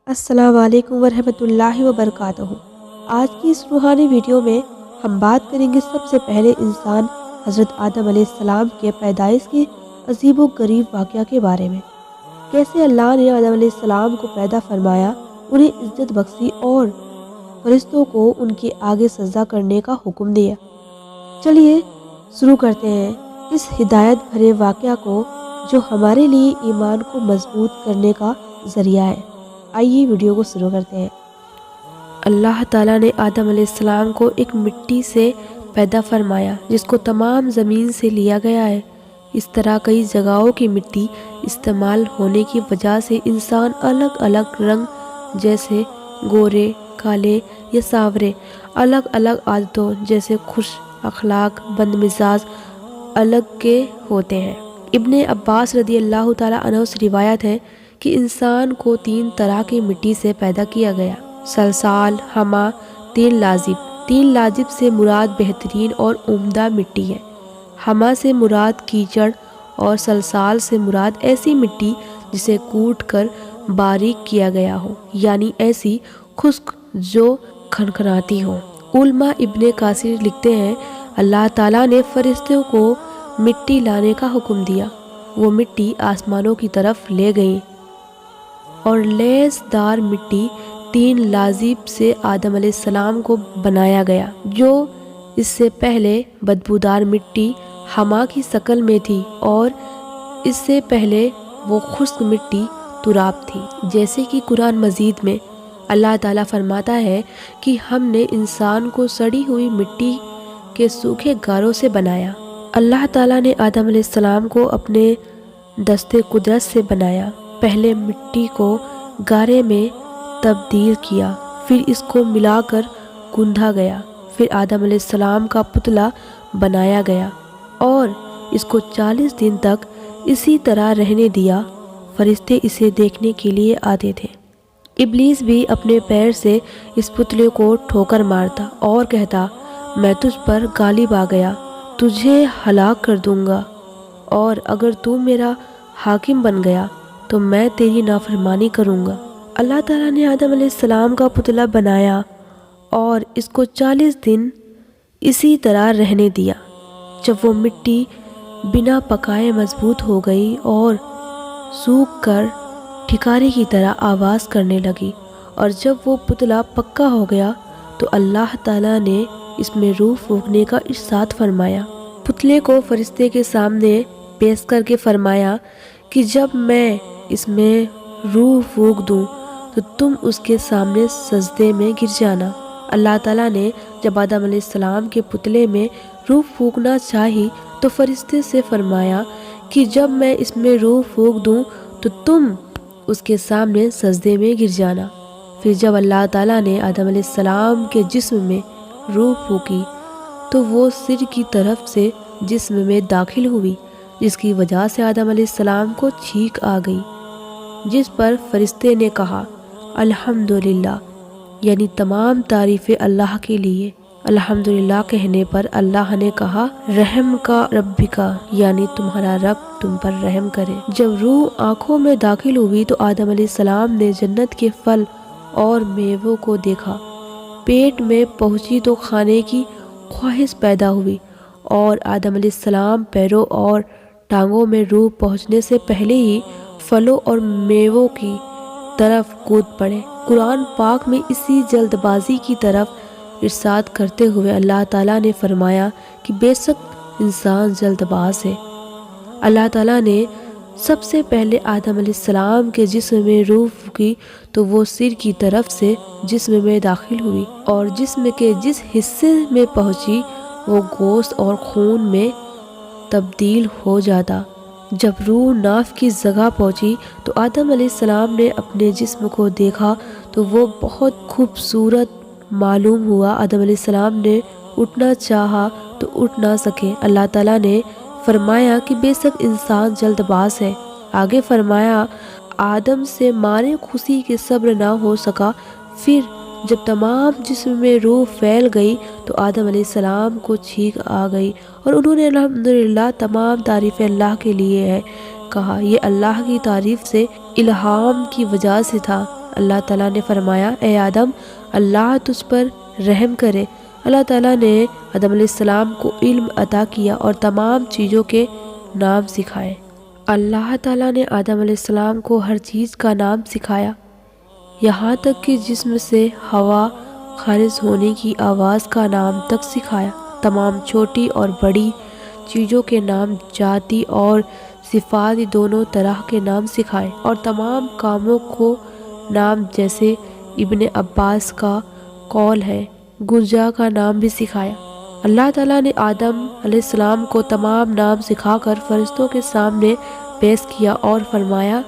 السلام علیکم ورحمۃ اللہ وبرکاتہ۔ آج کی اس روحانی ویڈیو میں ہم بات کریں گے سب سے پہلے انسان حضرت آدم علیہ السلام کے پیدائش کے عجیب و غریب واقعہ کے بارے میں۔ کیسے اللہ نے آدم علیہ السلام کو پیدا فرمایا، انہیں عزت بخشی اور فرشتوں کو ان کے آگے سجدہ کرنے کا حکم دیا۔ چلیے شروع کرتے ہیں اس ہدایت بھرے واقعہ کو جو ہمارے لیے ایمان کو مضبوط کرنے کا ذریعہ ہے۔ آئیے ویڈیو کو شروع کرتے ہیں۔ اللہ تعالیٰ نے آدم علیہ السلام کو ایک مٹی سے پیدا فرمایا جس کو تمام زمین سے لیا گیا ہے۔ اس طرح کئی جگہوں کی مٹی استعمال ہونے کی وجہ سے انسان الگ الگ رنگ جیسے گورے، کالے یا سانورے، الگ الگ عادتوں جیسے خوش اخلاق، بد مزاج الگ کے ہوتے ہیں۔ ابن عباس رضی اللہ تعالیٰ عنہ سے روایت ہے کہ انسان کو 3 طرح کی مٹی سے پیدا کیا گیا: سلسال، ہما، تین لازب۔ تین لازب سے مراد بہترین اور عمدہ مٹی ہے۔ ہما سے مراد کیچڑ اور سلسال سے مراد ایسی مٹی جسے کوٹ کر باریک کیا گیا ہو، یعنی ایسی خشک جو کھنکھناتی ہو۔ علماء ابن کثیر لکھتے ہیں اللہ تعالیٰ نے فرشتوں کو مٹی لانے کا حکم دیا۔ وہ مٹی آسمانوں کی طرف لے گئی اور لیس دار مٹی 3 لازب سے آدم علیہ السلام کو بنایا گیا، جو اس سے پہلے بدبودار مٹی ہما کی شکل میں تھی اور اس سے پہلے وہ خشک مٹی تراب تھی۔ جیسے کہ قرآن مجید میں اللہ تعالیٰ فرماتا ہے کہ ہم نے انسان کو سڑی ہوئی مٹی کے سوکھے گاروں سے بنایا۔ اللہ تعالیٰ نے آدم علیہ السلام کو اپنے دست قدرت سے بنایا۔ پہلے مٹی کو گارے میں تبدیل کیا، پھر اس کو ملا کر گوندھا گیا، پھر آدم علیہ السلام کا پتلا بنایا گیا اور اس کو 40 دن تک اسی طرح رہنے دیا۔ فرشتے اسے دیکھنے کے لیے آتے تھے۔ ابلیس بھی اپنے پیر سے اس پتلے کو ٹھوکر مارتا اور کہتا، میں تجھ پر غالب آ گیا، تجھے ہلاک کر دوں گا، اور اگر تو میرا حاکم بن گیا تو میں تیری نافرمانی کروں گا۔ اللہ تعالیٰ نے آدم علیہ السلام کا پتلا بنایا اور اس کو 40 دن اسی طرح رہنے دیا۔ جب وہ مٹی بنا پکائے مضبوط ہو گئی اور سوکھ کر ٹھکارے کی طرح آواز کرنے لگی، اور جب وہ پتلا پکا ہو گیا تو اللہ تعالیٰ نے اس میں روح پھونکنے کا ارشاد فرمایا۔ پتلے کو فرشتے کے سامنے پیش کر کے فرمایا کہ جب میں اس میں روح پھونک دوں تو تم اس کے سامنے سجدے میں گر جانا۔ اللہ تعالیٰ نے جب آدم علیہ السلام کے پتلے میں روح پھونکنا چاہی تو فرشتے سے فرمایا کہ جب میں اس میں روح پھونک دوں تو تم اس کے سامنے سجدے میں گر جانا۔ پھر جب اللہ تعالیٰ نے آدم علیہ السلام کے جسم میں روح پھونکی تو وہ سر کی طرف سے جسم میں داخل ہوئی، جس کی وجہ سے آدم علیہ السلام کو چھینک آ گئی، جس پر فرشتے نے کہا الحمدللہ، یعنی تمام تعریفیں اللہ کے لیے۔ الحمدللہ کہنے پر اللہ نے کہا رحم کا رب کا، یعنی تمہارا رب تم پر رحم کرے۔ جب روح آنکھوں میں داخل ہوئی تو آدم علیہ السلام نے جنت کے پھل اور میووں کو دیکھا۔ پیٹ میں پہنچی تو کھانے کی خواہش پیدا ہوئی اور آدم علیہ السلام پیروں اور ٹانگوں میں روح پہنچنے سے پہلے ہی پھلوں اور میووں کی طرف کود پڑے۔ قرآن پاک میں اسی جلد بازی کی طرف ارشاد کرتے ہوئے اللہ تعالیٰ نے فرمایا کہ بے شک انسان جلد باز ہے۔ اللہ تعالیٰ نے سب سے پہلے آدم علیہ السلام کے جسم میں روح پھونکی تو وہ سر کی طرف سے جسم میں داخل ہوئی، اور جسم کے جس حصے میں پہنچی وہ گوشت اور خون میں تبدیل ہو جاتا۔ جب روح ناف کی جگہ پہنچی تو آدم علیہ السلام نے اپنے جسم کو دیکھا تو وہ بہت خوبصورت معلوم ہوا۔ آدم علیہ السلام نے اٹھنا چاہا تو اٹھ نہ سکے۔ اللہ تعالیٰ نے فرمایا کہ بے شک انسان جلد باز ہے۔ آگے فرمایا آدم سے مارے خوشی کے صبر نہ ہو سکا، پھر جب تمام جسم میں روح پھیل گئی تو آدم علیہ السلام کو چھینک آ گئی اور انہوں نے الحمدللہ تمام تعریفیں اللہ کے لیے ہے کہا۔ یہ اللہ کی تعریف سے الہام کی وجہ سے تھا اللہ تعالیٰ نے فرمایا اے آدم اللہ تجھ پر رحم کرے۔ اللہ تعالیٰ نے آدم علیہ السلام کو علم عطا کیا اور تمام چیزوں کے نام سکھائے۔ اللہ تعالیٰ نے آدم علیہ السلام کو ہر چیز کا نام سکھایا، یہاں تک کہ جسم سے ہوا خارج ہونے کی آواز کا نام تک سکھایا۔ تمام چھوٹی اور بڑی چیزوں کے نام، ذاتی اور صفاتی دونوں طرح کے نام سکھائے، اور تمام کاموں کو نام، جیسے ابن عباس کا قول ہے گرجا کا نام بھی سکھایا۔ اللہ تعالیٰ نے آدم علیہ السلام کو تمام نام سکھا کر فرشتوں کے سامنے پیش کیا اور فرمایا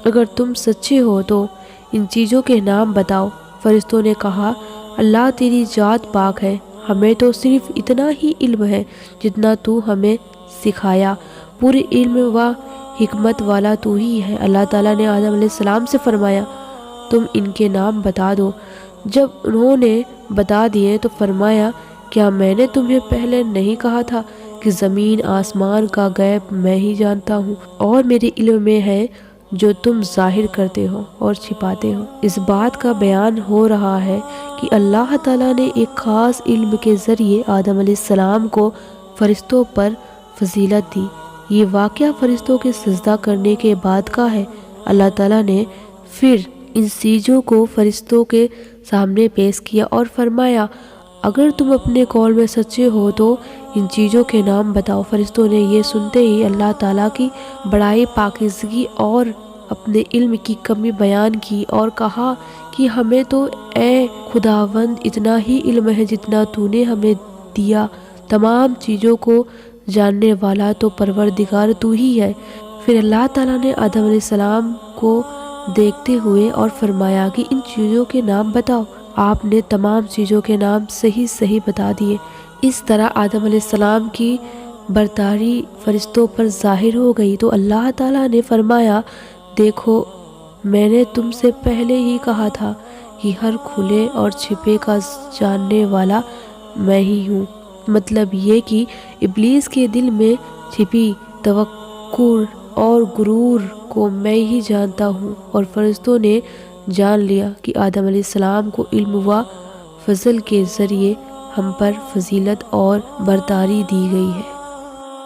اگر تم سچے ہو تو ان چیزوں کے نام بتاؤ۔ فرشتوں نے کہا اللہ تیری ذات پاک ہے، ہمیں تو صرف اتنا ہی علم ہے جتنا تو ہمیں سکھایا، پورے علم و حکمت والا تو ہی ہے۔ اللہ تعالیٰ نے آدم علیہ السلام سے فرمایا تم ان کے نام بتا دو۔ جب انہوں نے بتا دیے تو فرمایا کیا میں نے تمہیں پہلے نہیں کہا تھا کہ زمین آسمان کا غیب میں ہی جانتا ہوں، اور میرے علم میں ہے جو تم ظاہر کرتے ہو اور چھپاتے ہو۔ اس بات کا بیان ہو رہا ہے کہ اللہ تعالیٰ نے ایک خاص علم کے ذریعے آدم علیہ السلام کو فرشتوں پر فضیلت دی۔ یہ واقعہ فرشتوں کے سجدہ کرنے کے بعد کا ہے۔ اللہ تعالیٰ نے پھر ان چیزوں کو فرشتوں کے سامنے پیش کیا اور فرمایا اگر تم اپنے قول میں سچے ہو تو ان چیزوں کے نام بتاؤ۔ فرشتوں نے یہ سنتے ہی اللہ تعالیٰ کی بڑائی، پاکیزگی اور اپنے علم کی کمی بیان کی اور کہا کہ ہمیں تو اے خداوند اتنا ہی علم ہے جتنا تو نے ہمیں دیا، تمام چیزوں کو جاننے والا تو پروردگار تو ہی ہے۔ پھر اللہ تعالیٰ نے آدم علیہ السلام کو دیکھتے ہوئے اور فرمایا کہ ان چیزوں کے نام بتاؤ۔ آپ نے تمام چیزوں کے نام صحیح بتا دیے۔ اس طرح آدم علیہ السلام کی برتری فرشتوں پر ظاہر ہو گئی تو اللہ تعالیٰ نے فرمایا دیکھو میں نے تم سے پہلے ہی کہا تھا کہ ہر کھلے اور چھپے کا جاننے والا میں ہی ہوں۔ مطلب یہ کہ ابلیس کے دل میں چھپی توقع اور غرور کو میں ہی جانتا ہوں، اور فرشتوں نے جان لیا کہ آدم علیہ السلام کو علم و فضل کے ذریعے ہم پر فضیلت اور برتری دی گئی ہے۔